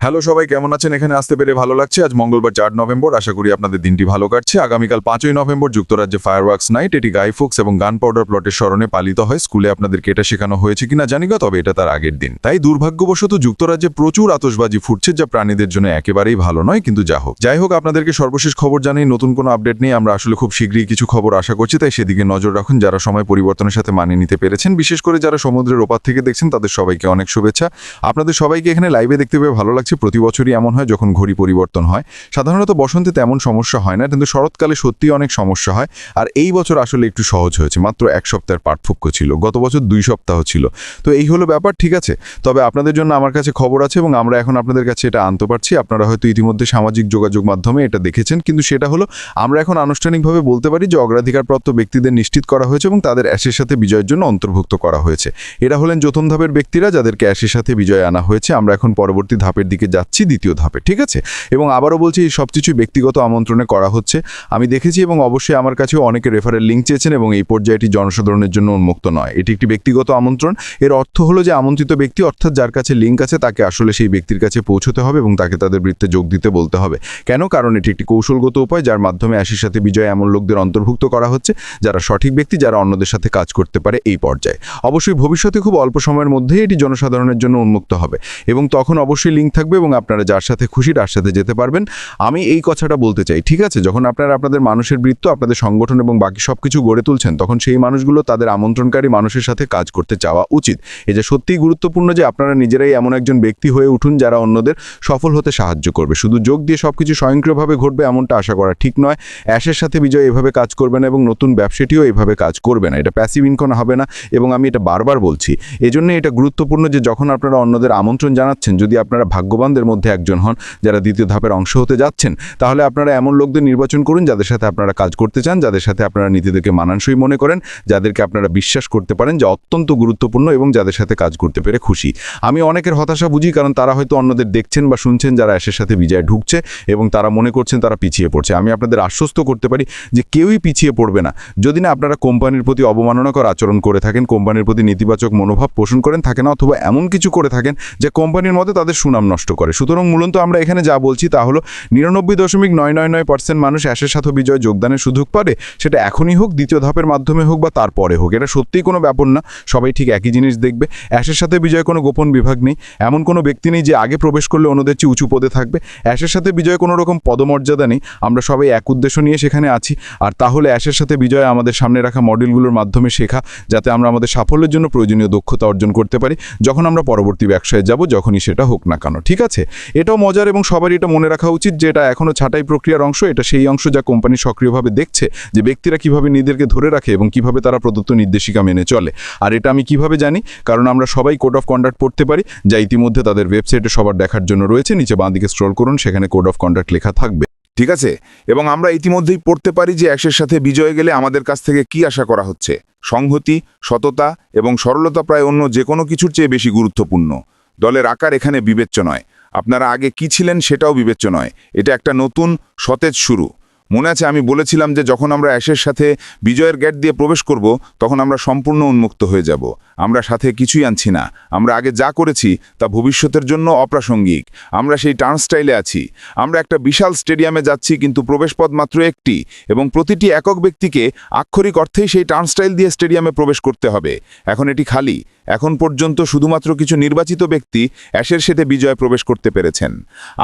Hello সবাই, কেমন আছেন? এখানে আসতে পেরে ভালো লাগছে। আজ মঙ্গলবার ৪ নভেম্বর। আশা করি আপনাদের দিনটি ভালো কাটছে। আগামীকাল ৫ই নভেম্বর যুক্তরাজ্যে ফায়ারওয়ার্কস নাইট। এটি গাই ফোকস এবং গান পাউডার প্লটের স্মরণে পালিত হয়। স্কুলে আপনাদেরকে এটা শেখানো হয়েছে কিনা জানি না, তবে এটা তার আগের দিন। তাই দুর্ভাগ্যবশত যুক্তরাজ্যে প্রচুর আতশবাজি ফুটছে, যা প্রাণীদের জন্য একেবারেই ভালো নয়। কিন্তু যাই হোক আপনাদেরকে সর্বশেষ খবর জানাই। নতুন কোনো আপডেট নেই। আমরা আসলে খুব শীঘ্রই কিছু খবর আশা করছি, তাই সেদিকে নজর রাখুন। যারা সময় পরিবর্তনের সাথে মানিয়ে নিতে পেরেছেন, বিশেষ করে যারা সমুদ্রের ওপার থেকে দেখছেন, তাদের সবাইকে অনেক শুভেচ্ছা। আপনাদের সবাইকে এখানে লাইভে দেখতে পেয়ে ভালো লাগছে। প্রতি বছরই এমন হয় যখন ঘড়ি পরিবর্তন হয়। সাধারণত বসন্তে তেমন সমস্যা হয় না, কিন্তু শরৎকালে সত্যিই অনেক সমস্যা হয়। আর এই বছর আসলে একটু সহজ হয়েছে। মাত্র 1 সপ্তাহের পার্থক্য ছিল, গত বছর 2 সপ্তাহ ছিল। তো এই হলো ব্যাপার, ঠিক আছে। তবে আপনাদের জন্য আমার কাছে খবর আছে এবং আমরা এখন আপনাদের কাছে এটা আনতে পারছি। আপনারা হয়তো ইতিমধ্যে সামাজিক যোগাযোগ মাধ্যমে এটা দেখেছেন, কিন্তু সেটা হলো আমরা এখন আনুষ্ঠানিকভাবে বলতে পারি যে অগ্রাধিকারপ্রাপ্ত ব্যক্তিদের নিশ্চিত করা হয়েছে এবং তাদের অ্যাশের সাথে বিজয়ের জন্য অন্তর্ভুক্ত করা হয়েছে। এরা হলেন প্রথম ধাপের ব্যক্তিরা, যাদেরকে অ্যাশের সাথে বিজয় আনা হয়েছে। আমরা এখন পরবর্তী ধাপের দিকে যাচ্ছি, দ্বিতীয় ধাপে, ঠিক আছে। এবং আবারও বলছি, এই সব কিছুই ব্যক্তিগত আমন্ত্রণে করা হচ্ছে। আমি দেখেছি এবং অবশ্যই আমার কাছেও অনেকে রেফারেল লিঙ্ক চেয়েছেন এবং এই পর্যায়ে এটি জনসাধারণের জন্য উন্মুক্ত নয়। এটি একটি ব্যক্তিগত আমন্ত্রণ। এর অর্থ হলো যে আমন্ত্রিত ব্যক্তি, অর্থাৎ যার কাছে লিঙ্ক আছে, তাকে আসলে সেই ব্যক্তির কাছে পৌঁছতে হবে এবং তাকে তাদের বৃত্তে যোগ দিতে বলতে হবে। কেন? কারণ এটি একটি কৌশলগত উপায়, যার মাধ্যমে অ্যাশের সাথে বিজয় এমন লোকদের অন্তর্ভুক্ত করা হচ্ছে যারা সঠিক ব্যক্তি, যারা অন্যদের সাথে কাজ করতে পারে এই পর্যায়ে। অবশ্যই ভবিষ্যতে খুব অল্প সময়ের মধ্যেই এটি জনসাধারণের জন্য উন্মুক্ত হবে এবং তখন অবশ্যই লিঙ্ক থাকবে এবং আপনারা যার সাথে খুশি তার সাথে যেতে পারবেন। আমি এই কথাটা বলতে চাই, ঠিক আছে। যখন আপনারা আপনাদের মানুষের বৃত্ত, আপনাদের সংগঠন এবং বাকি সবকিছু গড়ে তুলছেন, তখন সেই মানুষগুলো তাদের আমন্ত্রণকারী মানুষের সাথে কাজ করতে চাওয়া উচিত। এটা সত্যিই গুরুত্বপূর্ণ যে আপনারা নিজেরাই এমন একজন ব্যক্তি হয়ে উঠুন যারা অন্যদের সফল হতে সাহায্য করবে। শুধু যোগ দিয়ে সবকিছু স্বয়ংক্রিয়ভাবে ঘটবে এমনটা আশা করা ঠিক নয়। অ্যাশের সাথে বিজয় এভাবে কাজ করবে না এবং নতুন ব্যবসাটিও এভাবে কাজ করবে না। এটা প্যাসিভ ইনকাম হবে না এবং আমি এটা বারবার বলছি। এজন্য এটা গুরুত্বপূর্ণ যে যখন আপনারা অন্যদের আমন্ত্রণ জানাচ্ছেন, যদি আপনারা ভাগ্যবানদের মধ্যে একজন হন যারা দ্বিতীয় ধাপের অংশ হতে যাচ্ছেন, তাহলে আপনারা এমন লোকদের নির্বাচন করুন যাদের সাথে আপনারা কাজ করতে চান, যাদের সাথে আপনারা নীতিদেরকে মানানসই মনে করেন, যাদেরকে আপনারা বিশ্বাস করতে পারেন যে অত্যন্ত গুরুত্বপূর্ণ এবং যাদের সাথে কাজ করতে পেরে খুশি। আমি অনেকের হতাশা বুঝি, কারণ তারা হয়তো অন্যদের দেখছেন বা শুনছেন যারা অ্যাশের সাথে বিজয় ঢুকছে এবং তারা মনে করছেন তারা পিছিয়ে পড়ছে। আমি আপনাদের আশ্বস্ত করতে পারি যে কেউই পিছিয়ে পড়বে না, যদি না আপনারা কোম্পানির প্রতি অবমাননাকর আচরণ করে থাকেন, কোম্পানির প্রতি নেতিবাচক মনোভাব পোষণ করেন থাকেন, অথবা এমন কিছু করে থাকেন যে কোম্পানির মধ্যে তাদের সুনাম নষ্ট করে। সুতরাং মূলত আমরা এখানে যা বলছি তা হলো 99.999% মানুষ অ্যাশের সাথে বিজয় যোগদানের সুযোগ পাবে, সেটা এখনই হোক, দ্বিতীয় ধাপের মাধ্যমে হোক বা তারপরে হোক। এটা সত্যিই কোনো ব্যাপার না, সবাই ঠিক একই জিনিস দেখবে। অ্যাশের সাথে বিজয় কোনো গোপন বিভাগ নেই, এমন কোনো ব্যক্তি নেই যে আগে প্রবেশ করলে অন্যদের চেয়ে উঁচু পদে থাকবে। অ্যাশের সাথে বিজয় কোনো রকম পদমর্যাদা নেই। আমরা সবাই এক উদ্দেশ্য নিয়ে সেখানে আছি, আর তাহলে অ্যাশের সাথে বিজয় আমাদের সামনে রাখা মডেলগুলোর মাধ্যমে শেখা, যাতে আমরা আমাদের সাফল্যের জন্য প্রয়োজনীয় দক্ষতা অর্জন করতে পারি যখন আমরা পরবর্তী ব্যবসায় যাব, যখনই সেটা হোক না কেন, ঠিক আছে। এটাও মজার এবং সবারই এটা মনে রাখা উচিত যে এটা এখনও ছাঁটাই প্রক্রিয়ার অংশ। এটা সেই অংশ যা কোম্পানি সক্রিয়ভাবে দেখছে যে ব্যক্তিরা কিভাবে নিজেদেরকে ধরে রাখে এবং কিভাবে তারা প্রদত্ত নির্দেশিকা মেনে চলে। আর এটা আমি কিভাবে জানি? কারণ আমরা সবাই কোড অফ কন্ডাক্ট পড়তে পারি, যা ইতিমধ্যে তাদের ওয়েবসাইটে সবার দেখার জন্য রয়েছে। নিচে বাঁ দিকে স্ক্রল করুন, সেখানে কোড অফ কন্ডাক্ট লেখা থাকবে, ঠিক আছে। এবং আমরা ইতিমধ্যেই পড়তে পারি যে অ্যাশের সাথে বিজয়ে গেলে আমাদের কাছ থেকে কি আশা করা হচ্ছে। সংহতি, সততা এবং সরলতা প্রায় অন্য যে কোনো কিছুর চেয়ে বেশি গুরুত্বপূর্ণ। দলের আকার এখানে বিবেচ্য নয়, আপনারা আগে কি ছিলেন সেটাও বিবেচ্য নয়। এটা একটা নতুন সতেজ শুরু। মনে আছে আমি বলেছিলাম যে যখন আমরা অ্যাশের সাথে বিজয়ের গেট দিয়ে প্রবেশ করব, তখন আমরা সম্পূর্ণ উন্মুক্ত হয়ে যাব। আমরা সাথে কিছুই আনছি না। আমরা আগে যা করেছি তা ভবিষ্যতের জন্য অপ্রাসঙ্গিক। আমরা সেই টার্নস্টাইলে আছি। আমরা একটা বিশাল স্টেডিয়ামে যাচ্ছি, কিন্তু প্রবেশপথ মাত্র একটি এবং প্রতিটি একক ব্যক্তিকে আক্ষরিক অর্থেই সেই টার্নস্টাইল দিয়ে স্টেডিয়ামে প্রবেশ করতে হবে। এখন এটি খালি। এখন পর্যন্ত শুধুমাত্র কিছু নির্বাচিত ব্যক্তি অ্যাশের সাথে বিজয়ে প্রবেশ করতে পেরেছেন।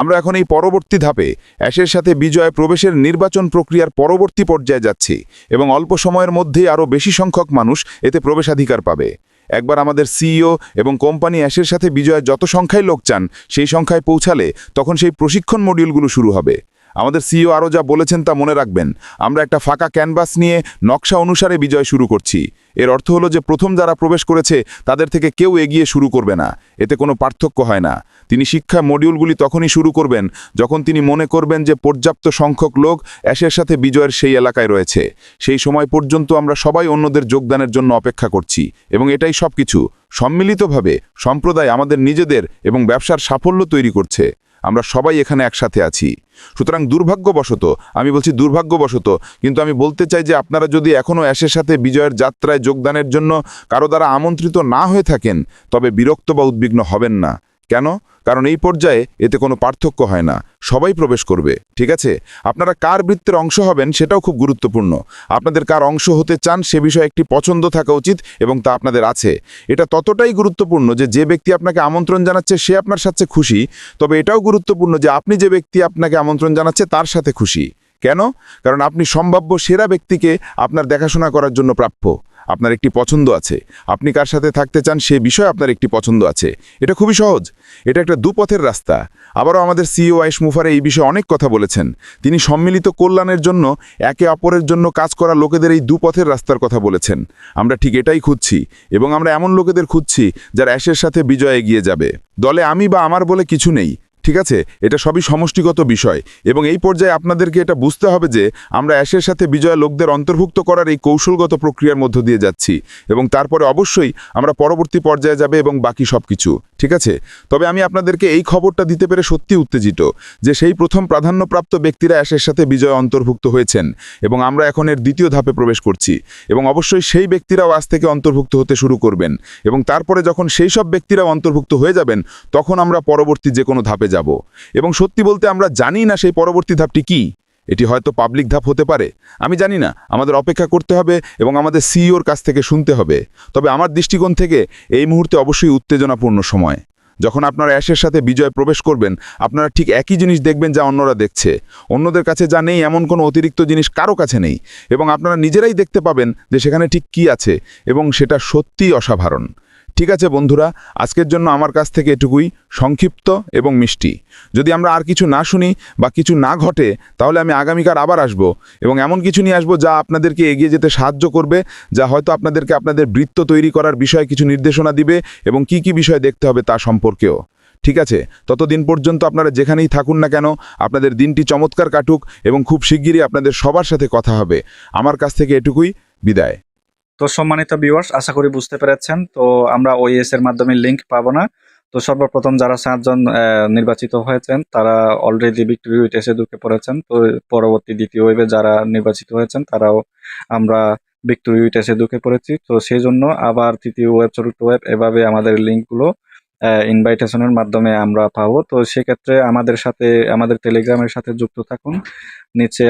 আমরা এখন এই পরবর্তী ধাপে অ্যাশের সাথে বিজয়ে প্রবেশের নির্বাচন প্রক্রিয়ার পরবর্তী পর্যায়ে যাচ্ছি এবং অল্প সময়ের মধ্যেই আরও বেশি সংখ্যক মানুষ এতে প্রবেশাধিকার পাবে। একবার আমাদের সিইও এবং কোম্পানি অ্যাশের সাথে বিজয়ের যত সংখ্যায় লোক চান সেই সংখ্যায় পৌঁছালে তখন সেই প্রশিক্ষণ মডিউলগুলো শুরু হবে। আমাদের সিইও আরও যা বলেছেন তা মনে রাখবেন। আমরা একটা ফাঁকা ক্যানভাস নিয়ে নকশা অনুসারে বিজয় শুরু করছি। এর অর্থ হলো যে প্রথম যারা প্রবেশ করেছে তাদের থেকে কেউ এগিয়ে শুরু করবে না। এতে কোনো পার্থক্য হয় না। তিনি শিক্ষা মডিউলগুলি তখনই শুরু করবেন যখন তিনি মনে করবেন যে পর্যাপ্ত সংখ্যক লোক অ্যাশের সাথে বিজয়ের সেই এলাকায় রয়েছে। সেই সময় পর্যন্ত আমরা সবাই অন্যদের যোগদানের জন্য অপেক্ষা করছি এবং এটাই সব কিছু সম্মিলিতভাবে সম্প্রদায় আমাদের নিজেদের এবং ব্যবসার সাফল্য তৈরি করছে। আমরা সবাই এখানে একসাথে আছি। সুতরাং দুর্ভাগ্যবশত, আমি বলছি দুর্ভাগ্যবশত, কিন্তু আমি বলতে চাই যে আপনারা যদি এখনও অ্যাশের সাথে বিজয়ের যাত্রায় যোগদানের জন্য কারো দ্বারা আমন্ত্রিত না হয়ে থাকেন, তবে বিরক্ত বা উদ্বিগ্ন হবেন না। কেন? কারণ এই পর্যায়ে এতে কোনো পার্থক্য হয় না, সবাই প্রবেশ করবে। ঠিক আছে, আপনারা কার বৃত্তের অংশ হবেন সেটাও খুব গুরুত্বপূর্ণ। আপনাদের কার অংশ হতে চান সে বিষয়ে একটি পছন্দ থাকা উচিত এবং তা আপনাদের আছে। এটা ততটাই গুরুত্বপূর্ণ যে ব্যক্তি আপনাকে আমন্ত্রণ জানাচ্ছে সে আপনার সাথে খুশি, তবে এটাও গুরুত্বপূর্ণ যে আপনি যে ব্যক্তি আপনাকে আমন্ত্রণ জানাচ্ছে তার সাথে খুশি। কেন? কারণ আপনি সম্ভাব্য সেরা ব্যক্তিকে আপনার দেখাশোনা করার জন্য প্রাপ্য। আপনার একটি পছন্দ আছে, আপনি কার সাথে থাকতে চান সে বিষয়ে আপনার একটি পছন্দ আছে। এটা খুবই সহজ, এটা একটা দুপথের রাস্তা। আবারও আমাদের সিইও আয়েশ মুফারে এই বিষয়ে অনেক কথা বলেছেন। তিনি সম্মিলিত কল্যাণের জন্য একে অপরের জন্য কাজ করা লোকেদের এই দুপথের রাস্তার কথা বলেছেন। আমরা ঠিক এটাই খুঁজছি এবং আমরা এমন লোকেদের খুঁজছি যারা অ্যাশের সাথে বিজয়ে এগিয়ে যাবে। দলে আমি বা আমার বলে কিছু নেই, ঠিক আছে? এটা সবই সমষ্টিগত বিষয় এবং এই পর্যায়ে আপনাদেরকে এটা বুঝতে হবে যে আমরা অ্যাশের সাথে বিজয় লোকদের অন্তর্ভুক্ত করার এই কৌশলগত প্রক্রিয়ার মধ্য দিয়ে যাচ্ছি এবং তারপরে অবশ্যই আমরা পরবর্তী পর্যায়ে যাবে এবং বাকি সব কিছু, ঠিক আছে? তবে আমি আপনাদেরকে এই খবরটা দিতে পেরে সত্যি উত্তেজিত যে সেই প্রথম প্রাধান্যপ্রাপ্ত ব্যক্তিরা অ্যাশের সাথে বিজয় অন্তর্ভুক্ত হয়েছেন এবং আমরা এখন এর দ্বিতীয় ধাপে প্রবেশ করছি এবং অবশ্যই সেই ব্যক্তিরাও আজ থেকে অন্তর্ভুক্ত হতে শুরু করবেন এবং তারপরে যখন সেই সব ব্যক্তিরাও অন্তর্ভুক্ত হয়ে যাবেন তখন আমরা পরবর্তী যে কোনো ধাপে যাব এবং সত্যি বলতে আমরা জানি না সেই পরবর্তী ধাপটি কি। এটি হয়তো পাবলিক ধাপ হতে পারে, আমি জানি না। আমাদের অপেক্ষা করতে হবে এবং আমাদের সিইওর কাছ থেকে শুনতে হবে। তবে আমার দৃষ্টিকোণ থেকে এই মুহূর্তে অবশ্যই উত্তেজনাপূর্ণ সময়। যখন আপনারা অ্যাশের সাথে বিজয় প্রবেশ করবেন আপনারা ঠিক একই জিনিস দেখবেন যা অন্যরা দেখছে। অন্যদের কাছে যা নেই এমন কোনো অতিরিক্ত জিনিস কারো কাছে নেই এবং আপনারা নিজেরাই দেখতে পাবেন যে সেখানে ঠিক কি আছে এবং সেটা সত্যিই অসাধারণ। ঠিক আছে বন্ধুরা, আজকের জন্য আমার কাছ থেকে এটুকুই, সংক্ষিপ্ত এবং মিষ্টি। যদি আমরা আর কিছু না শুনি বা কিছু না ঘটে তাহলে আমি আগামীকাল আবার আসব এবং এমন কিছু নিয়ে আসবো যা আপনাদেরকে এগিয়ে যেতে সাহায্য করবে, যা হয়তো আপনাদেরকে আপনাদের বৃত্ত তৈরি করার বিষয়ে কিছু নির্দেশনা দিবে এবং কি কি বিষয় দেখতে হবে তা সম্পর্কেও। ঠিক আছে, ততদিন পর্যন্ত আপনারা যেখানেই থাকুন না কেন আপনাদের দিনটি চমৎকার কাটুক এবং খুব শিগগিরই আপনাদের সবার সাথে কথা হবে। আমার কাছ থেকে এটুকুই, বিদায়। তো সম্মানিত ভিউয়ার্স, আশা করি বুঝতে পেরেছেন। তো আমরা ওইএস এর মাধ্যমে লিংক পাবো না। তো সর্বপ্রথম যারা 7 জন নির্বাচিত হয়েছেন তারা অলরেডি ভিক্টোরি উইটেসে ঢুকে পড়েছেন। তো পরবর্তী দ্বিতীয় ওয়েবে যারা নির্বাচিত হয়েছেন তারাও আমরা ভিক্টোরি উইটেসে ঢুকে পড়েছি। তো সেই জন্য আবার তৃতীয় ওয়েব, চতুর্থ ওয়েব এভাবে আমাদের লিঙ্কগুলো ইনভাইটেশনের মাধ্যমে আমরা পাবো। তো সেক্ষেত্রে আমাদের সাথে, আমাদের টেলিগ্রামের সাথে যুক্ত থাকুন। নিচে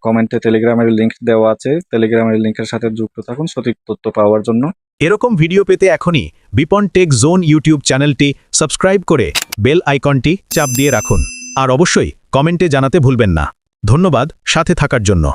কমেন্টে টেলিগ্রামের লিংক দেওয়া আছে, টেলিগ্রামের লিংকের সাথে যুক্ত থাকুন সঠিক তথ্য পাওয়ার জন্য। এরকম ভিডিও পেতে এখনই বিপন টেক জোন ইউটিউব চ্যানেলটি সাবস্ক্রাইব করে বেল আইকনটি চাপ দিয়ে রাখুন আর অবশ্যই কমেন্টে জানাতে ভুলবেন না। ধন্যবাদ সাথে থাকার জন্য।